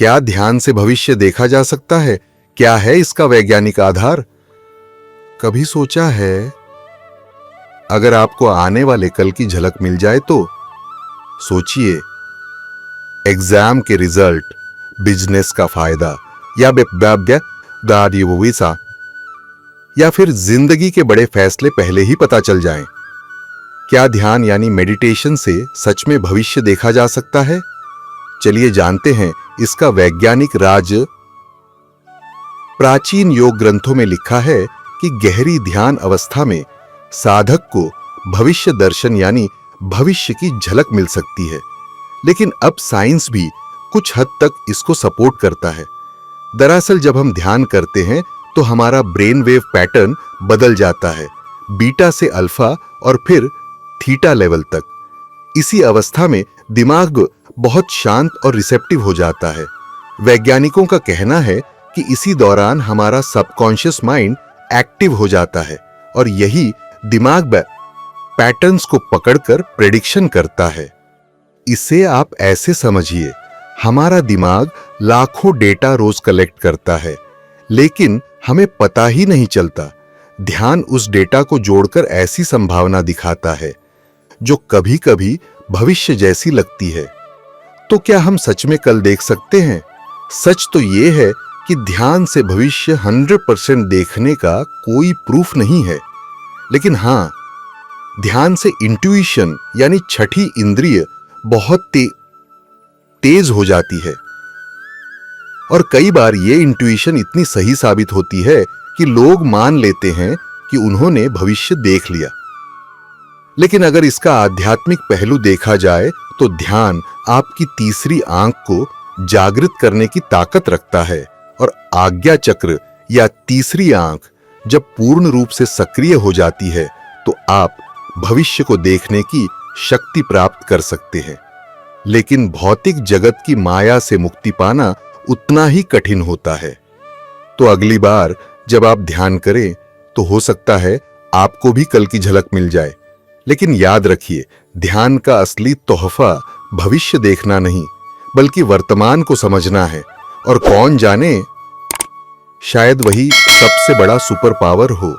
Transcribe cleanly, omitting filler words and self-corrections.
क्या ध्यान से भविष्य देखा जा सकता है? क्या है इसका वैज्ञानिक आधार? कभी सोचा है अगर आपको आने वाले कल की झलक मिल जाए तो? सोचिए, एग्जाम के रिजल्ट, बिजनेस का फायदा या फिर जिंदगी के बड़े फैसले पहले ही पता चल जाएं। क्या ध्यान यानी मेडिटेशन से सच में भविष्य देखा जा सकता है? चलिए जानते हैं इसका वैज्ञानिक राज। प्राचीन योग ग्रंथों में लिखा है कि गहरी ध्यान अवस्था में साधक को भविष्य दर्शन यानी भविष्य की झलक मिल सकती है। लेकिन अब साइंस भी कुछ हद तक इसको सपोर्ट करता है। दरअसल जब हम ध्यान करते हैं तो हमारा ब्रेन वेव पैटर्न बदल जाता है, बीटा से अल्फा और फिर थीटा लेवल तक। इसी अवस्था में दिमाग बहुत शांत और रिसेप्टिव हो जाता है। वैज्ञानिकों का कहना है कि इसी दौरान हमारा सबकॉन्शियस माइंड एक्टिव हो जाता है और यही दिमाग पैटर्न्स को पकड़कर प्रेडिक्शन करता है। इसे आप ऐसे समझिए, हमारा दिमाग लाखों डेटा रोज कलेक्ट करता है, लेकिन हमें पता ही नहीं चलता। ध्यान उस डेटा को जोड़कर ऐसी संभावना दिखाता है जो कभी-कभी भविष्य जैसी लगती है। तो क्या हम सच में कल देख सकते हैं? सच तो यह है कि ध्यान से भविष्य 100% देखने का कोई प्रूफ नहीं है, लेकिन हां, ध्यान से इंट्यूशन यानी छठी इंद्रिय बहुत तेज हो जाती है और कई बार ये इंट्यूशन इतनी सही साबित होती है कि लोग मान लेते हैं कि उन्होंने भविष्य देख लिया। लेकिन अगर इसका आध्यात्मिक पहलू देखा जाए तो ध्यान आपकी तीसरी आंख को जागृत करने की ताकत रखता है और आज्ञा चक्र या तीसरी आंख जब पूर्ण रूप से सक्रिय हो जाती है तो आप भविष्य को देखने की शक्ति प्राप्त कर सकते हैं। लेकिन भौतिक जगत की माया से मुक्ति पाना उतना ही कठिन होता है। तो अगली बार जब आप ध्यान करें तो हो सकता है आपको भी कल की झलक मिल जाए। लेकिन याद रखिए, ध्यान का असली तोहफा भविष्य देखना नहीं बल्कि वर्तमान को समझना है। और कौन जाने, शायद वही सबसे बड़ा सुपर पावर हो।